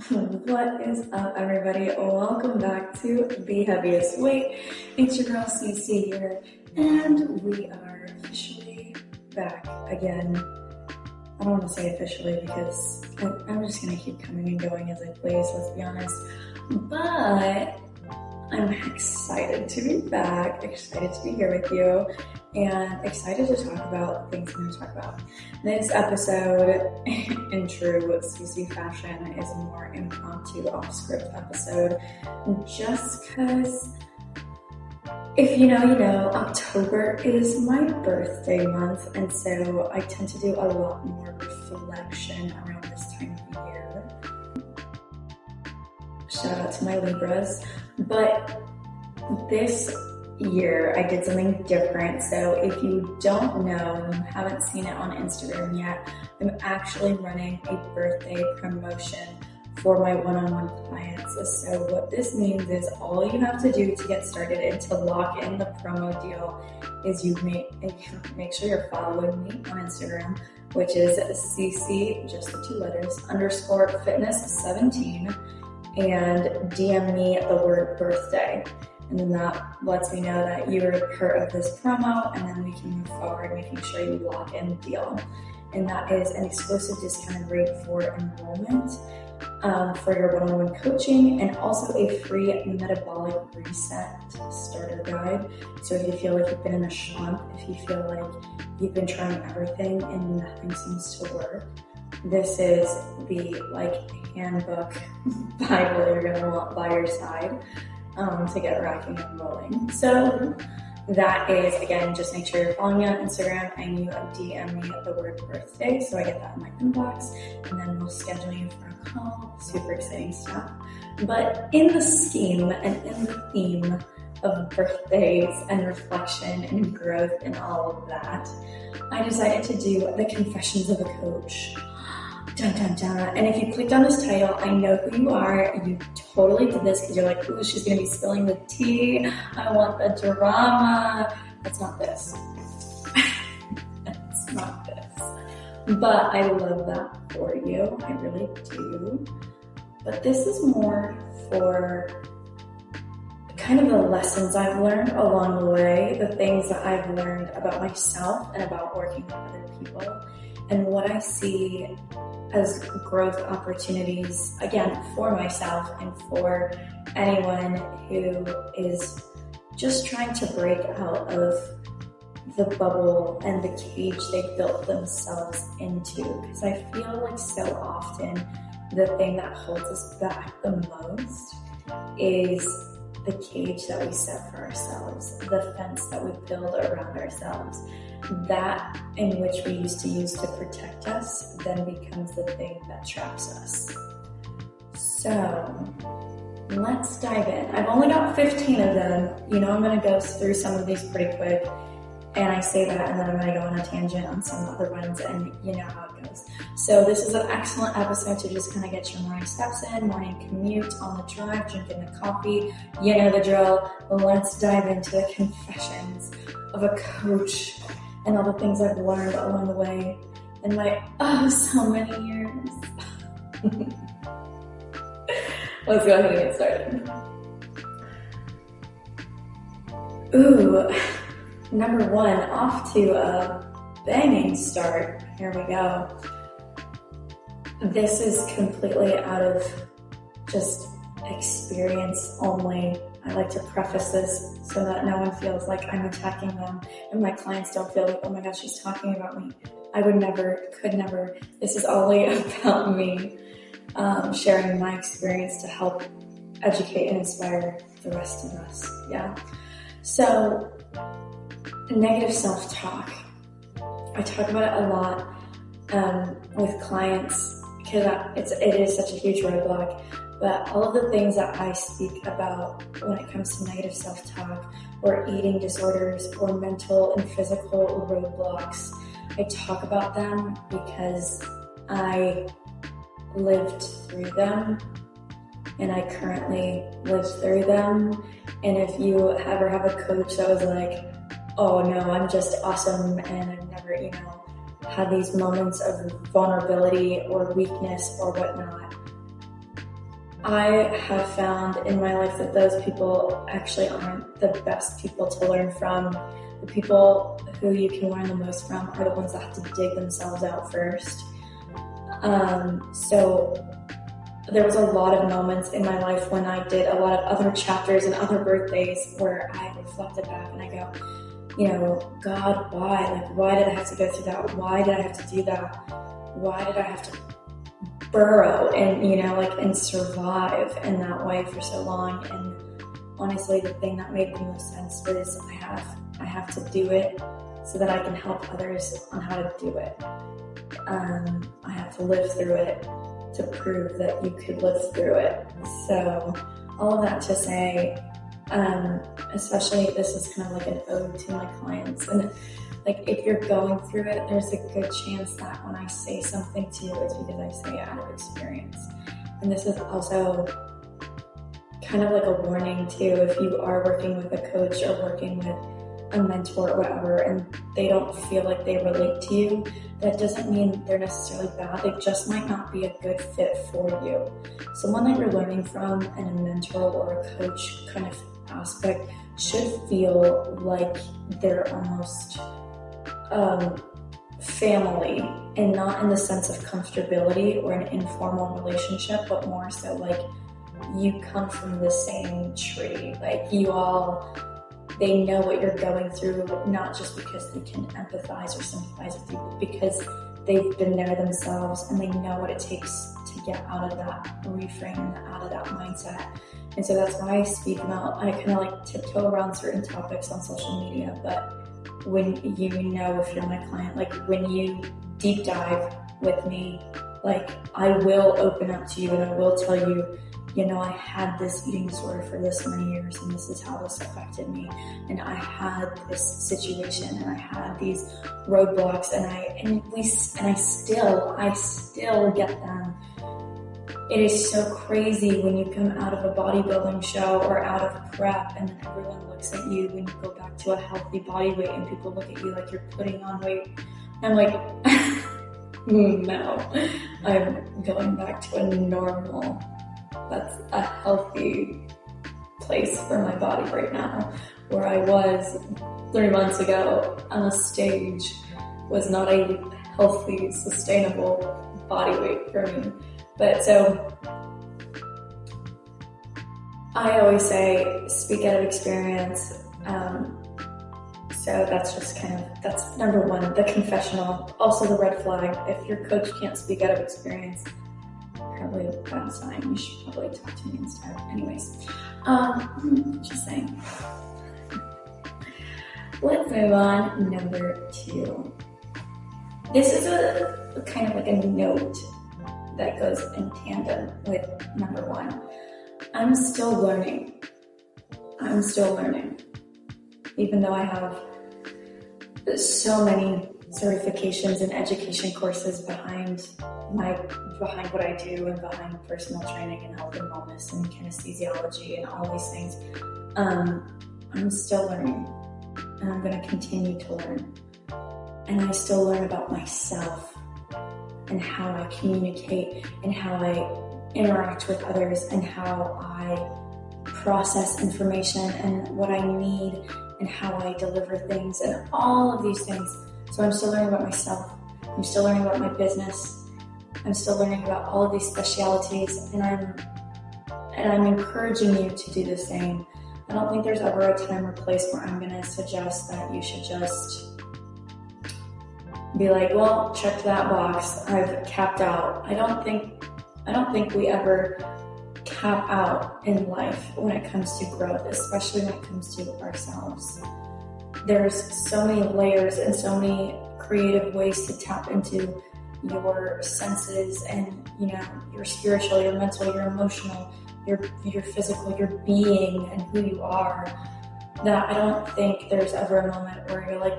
What is up, everybody? Welcome back to The Heaviest Weight. It's your girl CC here, and we are officially back again. I don't want to say officially because I'm just going to keep coming and going as I please, let's be honest. But I'm excited to be back, excited to be here with you, and excited to talk about the things I'm going to talk about. This episode, in true CC fashion, is a more impromptu, off-script episode, just because, if you know, you know, October is my birthday month, and so I tend to do a lot more reflection around this time of the year. Shout out to my Libras. But this year I did something different. So if you don't know and you haven't seen it on Instagram yet, I'm actually running a birthday promotion for my one-on-one clients. So what this means is all you have to do to get started and to lock in the promo deal is you make sure you're following me on Instagram, which is CC, just the 2 letters, _fitness17. and DM me the word birthday. And then that lets me know that you're part of this promo, and then we can move forward making sure you lock in the deal. And that is an exclusive discounted rate for enrollment for your one-on-one coaching, and also a free metabolic reset starter guide. So if you feel like you've been in a slump, if you feel like you've been trying everything and nothing seems to work, this is the handbook Bible you're gonna want by your side to get rocking and rolling. So that is, again, just make sure you're following me on Instagram and you DM me the word birthday so I get that in my inbox, and then we'll schedule you for a call. Super exciting stuff. But in the scheme and in the theme of birthdays and reflection and growth and all of that, I decided to do the Confessions of a Coach. Dun, dun, dun. And if you clicked on this title, I know who you are. You totally did this because you're like, ooh, she's going to be spilling the tea. I want the drama. That's not this. That's not this. But I love that for you. I really do. But this is more for kind of the lessons I've learned along the way, the things that I've learned about myself and about working with other people, and what I see as growth opportunities, again, for myself and for anyone who is just trying to break out of the bubble and the cage they built themselves into. Because I feel like so often the thing that holds us back the most is the cage that we set for ourselves, the fence that we build around ourselves. That in which we used to use to protect us then becomes the thing that traps us. So let's dive in. I've only got 15 of them. You know I'm going to go through some of these pretty quick, and I say that and then I'm going to go on a tangent on some other ones, and you know how it goes. So this is an excellent episode to just kind of get your morning steps in, morning commute, on the drive, drinking the coffee. You know the drill. Let's dive into the confessions of a coach and all the things I've learned along the way in my so many years. Let's go ahead and get started. Ooh, number 1, off to a banging start. Here we go. This is completely out of just experience only. I like to preface this so that no one feels like I'm attacking them, and my clients don't feel like, oh my gosh, she's talking about me. I would never, could never. This is only about me sharing my experience to help educate and inspire the rest of us. Yeah. So, negative self-talk. I talk about it a lot with clients because it is such a huge roadblock. But all of the things that I speak about when it comes to negative self-talk or eating disorders or mental and physical roadblocks, I talk about them because I lived through them and I currently live through them. And if you ever have a coach that was like, oh no, I'm just awesome and I've never, had these moments of vulnerability or weakness or whatnot, I have found in my life that those people actually aren't the best people to learn from. The people who you can learn the most from are the ones that have to dig themselves out first. So there was a lot of moments in my life when I did a lot of other chapters and other birthdays where I reflected back and I go, God, why? Like, why did I have to go through that? Why did I have to do that? Why did I have to burrow and, and survive in that way for so long? And honestly, the thing that made the most sense was I have to do it so that I can help others on how to do it. I have to live through it to prove that you could live through it. So all of that to say, especially this is kind of like an ode to my clients. And like, if you're going through it, there's a good chance that when I say something to you, it's because I say it out of experience. And this is also kind of like a warning too, if you are working with a coach or working with a mentor or whatever, and they don't feel like they relate to you, that doesn't mean they're necessarily bad. They just might not be a good fit for you. Someone that you're learning from and a mentor or a coach kind of aspect should feel like they're almost family, and not in the sense of comfortability or an informal relationship, but more so like you come from the same tree. Like they know what you're going through, not just because they can empathize or sympathize with you, but because they've been there themselves and they know what it takes to get out of that reframe and out of that mindset. And so that's why I speak about, I kind of like tiptoe around certain topics on social media, but when if you're my client, like when you deep dive with me, like I will open up to you and I will tell you, I had this eating disorder for this many years and this is how this affected me. And I had this situation and I had these roadblocks and I still get them. It is so crazy when you come out of a bodybuilding show or out of prep and then everyone looks at you when you go back to a healthy body weight and people look at you like you're putting on weight. I'm like, no, I'm going back to a normal, that's a healthy place for my body right now. Where I was 3 months ago on a stage was not a healthy, sustainable body weight for me. But so I always say, speak out of experience. So that's just that's number one, the confessional. Also the red flag. If your coach can't speak out of experience, probably a bad sign. You should probably talk to me instead. Anyways, just saying. Let's move on. Number 2. This is a kind of like a note that goes in tandem with number 1. I'm still learning. Even though I have so many certifications and education courses behind what I do and behind personal training and health and wellness and kinesthesiology and all these things, I'm still learning, and I'm going to continue to learn. And I still learn about myself and how I communicate and how I interact with others and how I process information and what I need and how I deliver things and all of these things. So I'm still learning about myself. I'm still learning about my business. I'm still learning about all of these specialities, and I'm encouraging you to do the same. I don't think there's ever a time or place where I'm going to suggest that you should just be like, well, check that box, I've capped out. I don't think we ever cap out in life when it comes to growth, especially when it comes to ourselves. There's so many layers and so many creative ways to tap into your senses and, your spiritual, your mental, your emotional, your physical, your being and who you are, that I don't think there's ever a moment where you're like,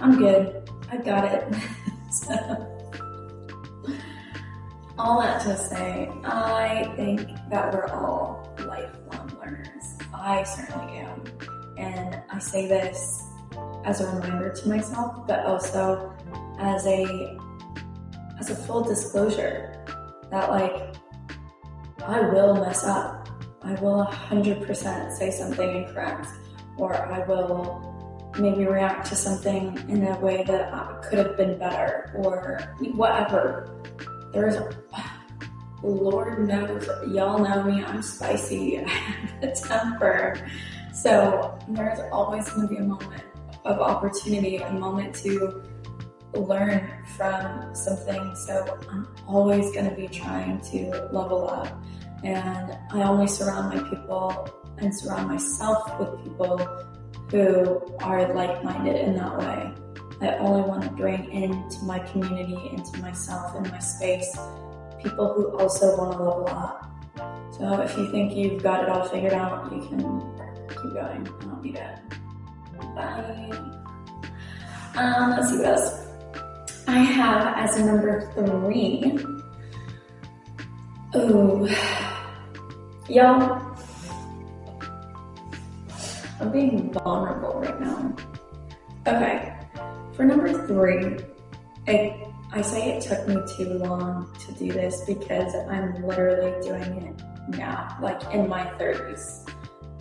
I'm good, I got it. So, all that to say, I think that we're all lifelong learners. I certainly am. And I say this as a reminder to myself, but also as a full disclosure that I will mess up. I will 100% say something incorrect, or I will maybe react to something in a way that could have been better, or whatever. Lord knows, y'all know me, I'm spicy, I have a temper. So there's always going to be a moment of opportunity, a moment to learn from something. So I'm always going to be trying to level up. And I only surround my people and surround myself with people who are like-minded in that way. I only want to bring into my community, into myself, in my space, people who also want to level up. So if you think you've got it all figured out, you can keep going. I don't need it. Bye. Let's see what else. I have as a number 3. Oh, y'all, I'm being vulnerable right now. Okay, for number 3, I say it took me too long to do this because I'm literally doing it now, like in my 30s.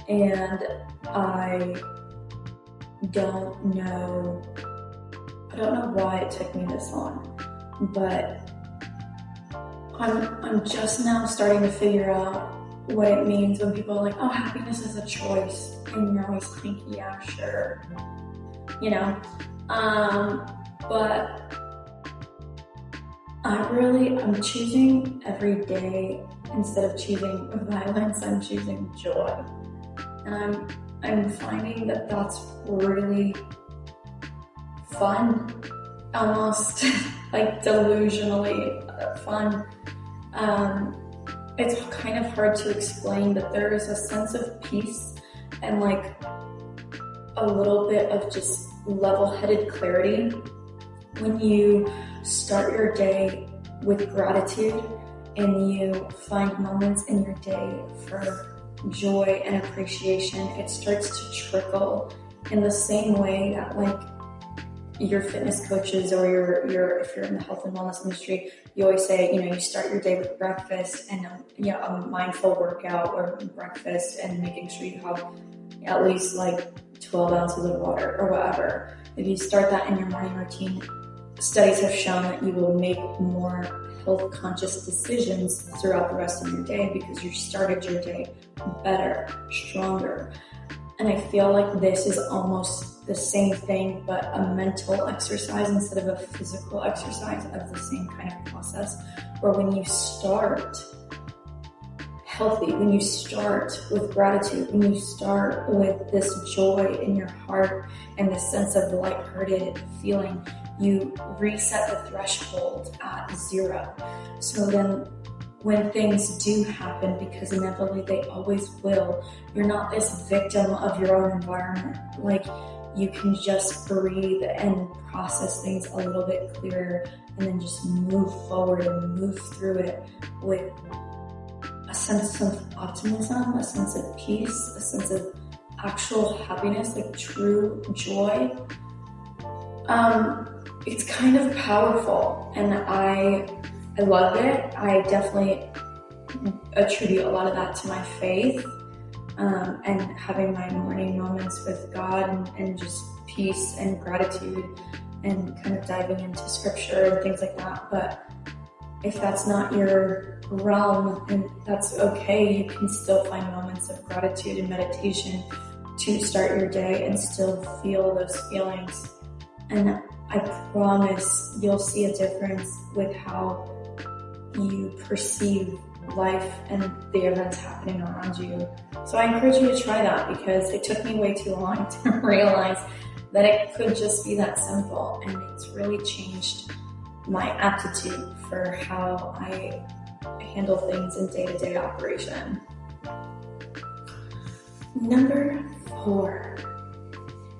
And I don't know why it took me this long, but I'm just now starting to figure out what it means when people are like, oh, happiness is a choice. And you're always like, yeah, sure. But I'm choosing every day, instead of choosing violence, I'm choosing joy. And I'm finding that that's really fun, almost like delusionally fun. It's kind of hard to explain, but there is a sense of peace and like a little bit of just level-headed clarity when you start your day with gratitude and you find moments in your day for joy and appreciation. It starts to trickle in the same way that like your fitness coaches or your if you're in the health and wellness industry, you always say, you start your day with breakfast and a mindful workout or breakfast, and making sure you have at least like 12 ounces of water or whatever. If you start that in your morning routine, studies have shown that you will make more health conscious decisions throughout the rest of your day because you started your day better, stronger. And I feel like this is almost the same thing, but a mental exercise instead of a physical exercise of the same kind of process, where when you start healthy, when you start with gratitude, when you start with this joy in your heart and this sense of lighthearted feeling, you reset the threshold at 0. So then when things do happen, because inevitably they always will, you're not this victim of your own environment. Like, you can just breathe and process things a little bit clearer and then just move forward and move through it with a sense of optimism, a sense of peace, a sense of actual happiness, like true joy. It's kind of powerful, and I love it. I definitely attribute a lot of that to my faith, and having my morning moments with God and just peace and gratitude and kind of diving into scripture and things like that. But if that's not your realm, and that's okay, you can still find moments of gratitude and meditation to start your day and still feel those feelings. And I promise you'll see a difference with how you perceive life and the events happening around you. So I encourage you to try that, because it took me way too long to realize that it could just be that simple, and it's really changed my aptitude for how I handle things in day-to-day operation. Number 4.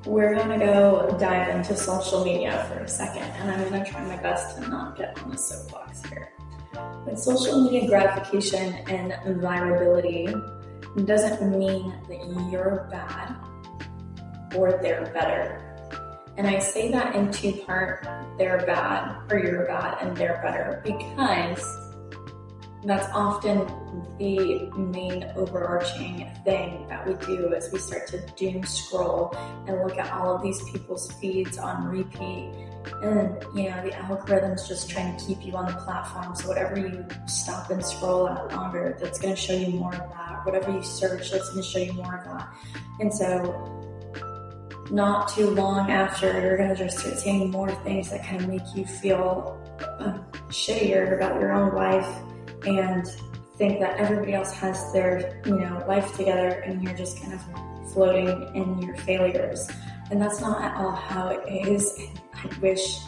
We're gonna go dive into social media for a second, and I'm gonna try my best to not get on the soapbox here. But social media gratification and virality doesn't mean that you're bad or they're better. And I say that in 2 parts, they're bad or you're bad and they're better, because that's often the main overarching thing that we do as we start to doom scroll and look at all of these people's feeds on repeat. And the algorithm's just trying to keep you on the platform. So whatever you stop and scroll at longer, that's going to show you more of that. Whatever you search, that's going to show you more of that. And so not too long after, you're going to just start seeing more things that kind of make you feel shittier about your own life and think that everybody else has their, life together and you're just kind of floating in your failures. And that's not at all how it is. I wish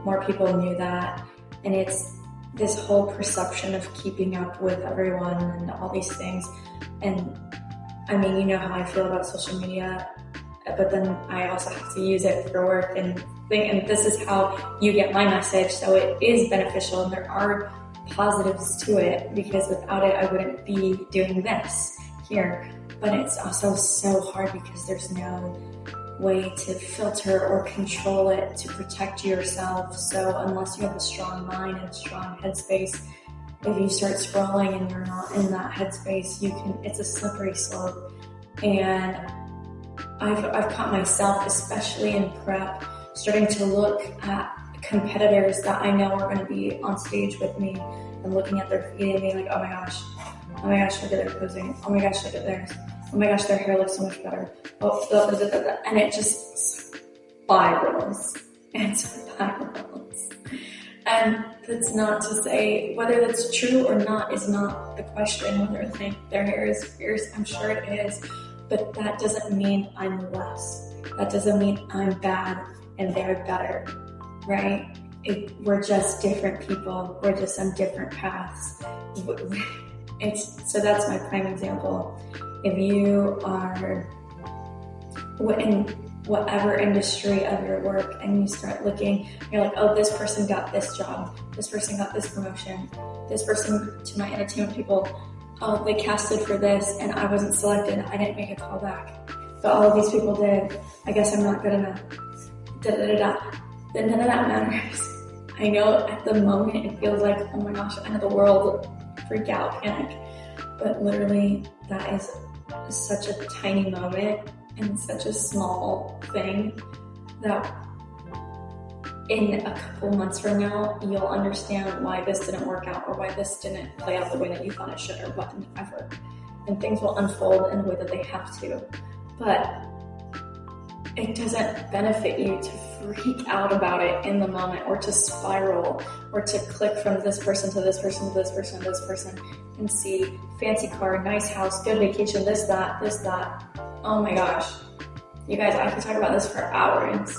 more people knew that. And it's this whole perception of keeping up with everyone and all these things. And I mean, you know how I feel about social media, but then I also have to use it for work and this is how you get my message. So it is beneficial and there are positives to it, because without it, I wouldn't be doing this here. But it's also so hard because there's no way to filter or control it to protect yourself. So unless you have a strong mind and a strong headspace, if you start scrolling and you're not in that headspace, it's a slippery slope. And I've caught myself, especially in prep, starting to look at competitors that I know are going to be on stage with me and looking at their feed and being like, oh my gosh, look at their posing. Oh my gosh, look at theirs. Oh my gosh, their hair looks so much better. And it just spirals and spirals. And that's not to say whether that's true or not is not the question. Whether I think their hair is fierce, I'm sure it is. But that doesn't mean I'm less. That doesn't mean I'm bad and they're better, right? We're just different people. We're just on different paths. So that's my prime example. If you are in whatever industry of your work and you start looking, you're like, oh, this person got this job. This person got this promotion. This person, to my entertainment people, oh, they casted for this and I wasn't selected. I didn't make a call back. But all of these people did. I guess I'm not good enough. Then none of that matters. I know at the moment it feels like, oh my gosh, end of the world, freak out, panic. But literally that is such a tiny moment and such a small thing that in a couple months from now, you'll understand why this didn't work out or why this didn't play out the way that you thought it should or whatever. And things will unfold in the way that they have to. But it doesn't benefit you to freak out about it in the moment or to spiral or to click from this person to this person to this person to this person and see fancy car, nice house, good vacation, this, that. Oh my gosh. You guys, I could talk about this for hours.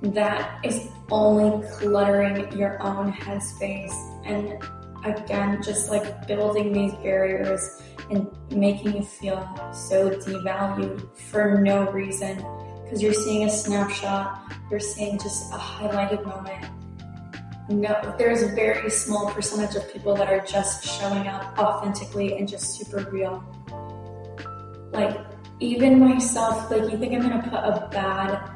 That is only cluttering your own headspace. And again, just like building these barriers and making you feel so devalued for no reason. Because you're seeing a snapshot, you're seeing just a highlighted moment. No, there's a very small percentage of people that are just showing up authentically and just super real. Like, even myself, like, you think I'm gonna put a bad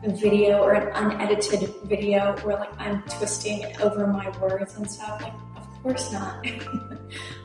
video or an unedited video where like I'm twisting over my words and stuff? Like, of course not.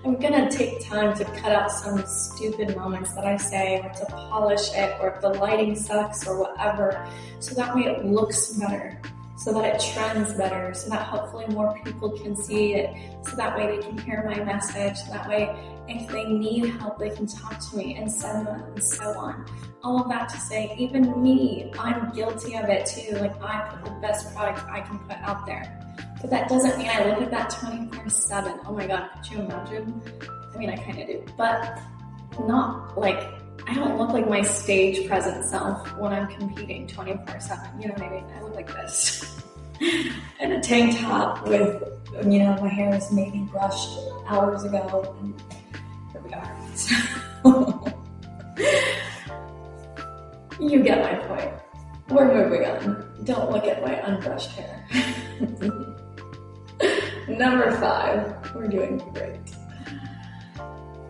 I'm gonna take time to cut out some stupid moments that I say or to polish it or if the lighting sucks or whatever, so that way it looks better, so that it trends better, so that hopefully more people can see it, so that way they can hear my message, so that way if they need help they can talk to me and send them and so on. All of that to say, even me, I'm guilty of it too. Like, I put the best product I can put out there. But that doesn't mean I look at that 24/7. Oh my God, could you imagine? I mean, I kind of do, but not like, I don't look like my stage present self when I'm competing 24/7. You know what I mean? I look like this. In a tank top with, my hair is maybe brushed hours ago. And here we are. So, you get my point. We're moving on. Don't look at my unbrushed hair. Number 5, we're doing great.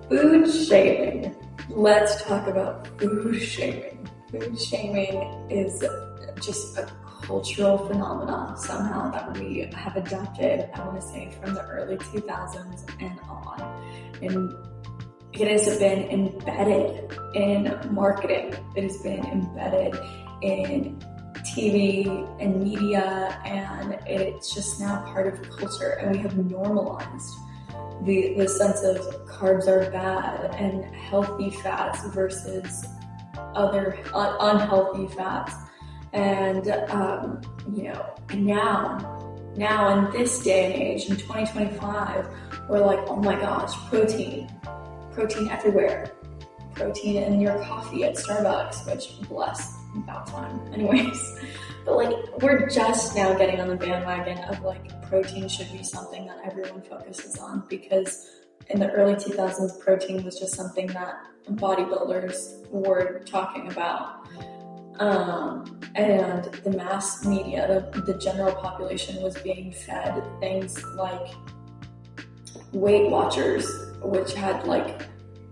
Food shaming. Let's talk about food shaming. Food shaming is just a cultural phenomena somehow that we have adopted, I want to say, from the early 2000s and on. And it has been embedded in marketing. It has been embedded in TV and media, and it's just now part of culture. And we have normalized the sense of carbs are bad and healthy fats versus other unhealthy fats. And, now in this day and age, in 2025, we're like, oh my gosh, protein everywhere. Protein in your coffee at Starbucks, which, bless, about time. Anyways, but like, we're just now getting on the bandwagon of like, protein should be something that everyone focuses on, because in the early 2000s, protein was just something that bodybuilders were talking about. And the mass media, the general population was being fed things like Weight Watchers, which had like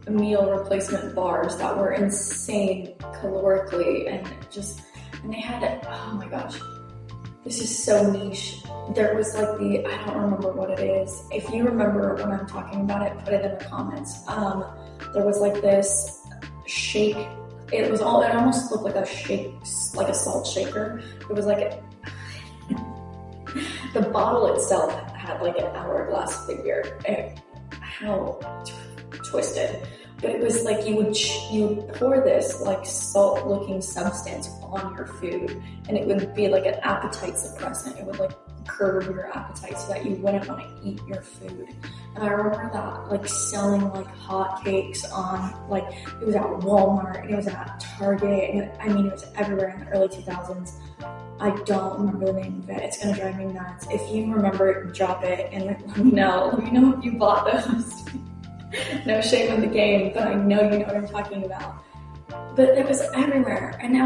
meal replacement bars that were insane calorically, and they had, oh my gosh, this is so niche. There was like I don't remember what it is. If you remember when I'm talking about it, put it in the comments. There was like this shake. It almost looked like a shake, like a salt shaker. It was like the bottle itself had like an hourglass figure. How twisted. But it was like you would pour this like salt looking substance on your food, and it would be like an appetite suppressant. It would like curb your appetite so that you wouldn't want to eat your food. And I remember that like selling like hotcakes on, like, it was at Walmart, it was at Target, and it was everywhere in the early 2000s. I don't remember the name of it. It's gonna drive me nuts. If you remember, drop it and let me know. Let me know if you bought those. No shame in the game, but I know you know what I'm talking about. But it was everywhere, and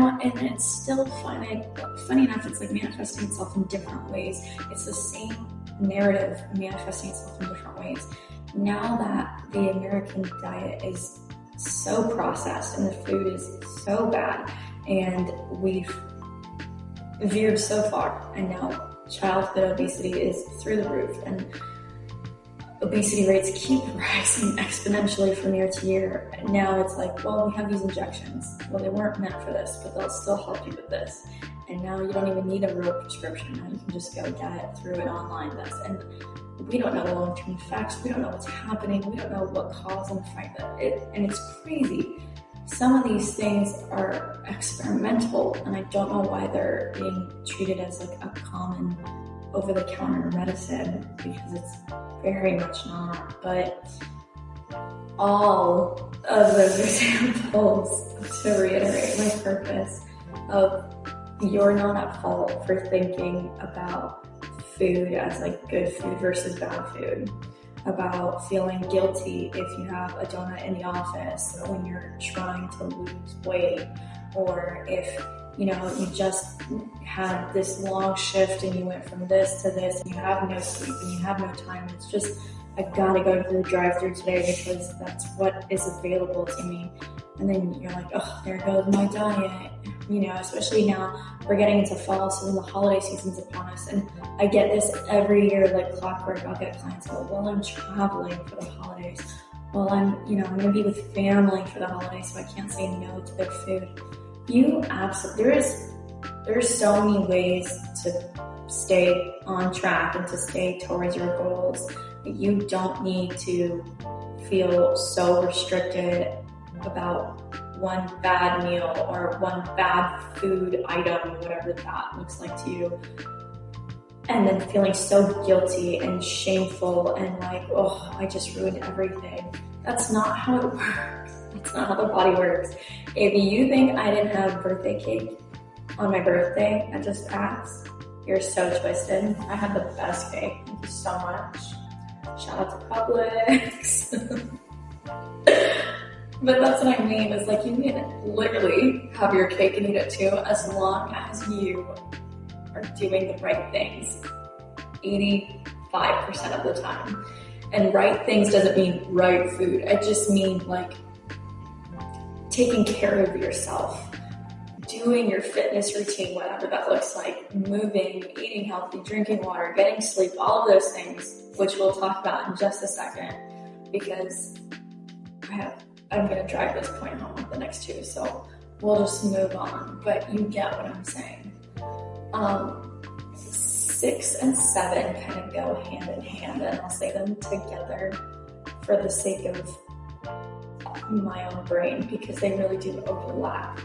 it's still funny enough, it's like manifesting itself in different ways. It's the same narrative manifesting itself in different ways. Now that the American diet is so processed and the food is so bad, and we've veered so far, and now childhood obesity is through the roof, and obesity rates keep rising exponentially from year to year. And now it's like, well, we have these injections. Well, they weren't meant for this, but they'll still help you with this. And now you don't even need a real prescription. Now you can just go get it through an online test. And we don't know the long-term effects. We don't know what's happening. We don't know what cause and effect and it's crazy. Some of these things are experimental, and I don't know why they're being treated as like a common over-the-counter medicine, because it's very much not. But all of those examples, to reiterate my purpose of, you're not at fault for thinking about food as like good food versus bad food, about feeling guilty if you have a donut in the office when you're trying to lose weight, or if you just had this long shift and you went from this to this and you have no sleep and you have no time. It's just, I gotta go to the drive-thru today because that's what is available to me. And then you're like, oh, there goes my diet. Especially now we're getting into fall, so then the holiday season's upon us. And I get this every year, like clockwork. I'll get clients go, well, I'm traveling for the holidays. Well, I'm gonna be with family for the holidays, so I can't say no to their food. There's so many ways to stay on track and to stay towards your goals. You don't need to feel so restricted about one bad meal or one bad food item, whatever that looks like to you, and then feeling so guilty and shameful and like, oh, I just ruined everything. That's not how it works. That's not how the body works. If you think I didn't have birthday cake on my birthday that just passed, you're so twisted. I had the best cake. Thank you so much. Shout out to Publix. But that's what I mean, is like, you can literally have your cake and eat it too, as long as you are doing the right things 85% of the time. And right things doesn't mean right food. It just means like taking care of yourself, doing your fitness routine, whatever that looks like, moving, eating healthy, drinking water, getting sleep, all of those things, which we'll talk about in just a second, because I'm going to drive this point home with the next two, so we'll just move on, but you get what I'm saying. 6 and 7 kind of go hand in hand, and I'll say them together for the sake of my own brain, because they really do overlap.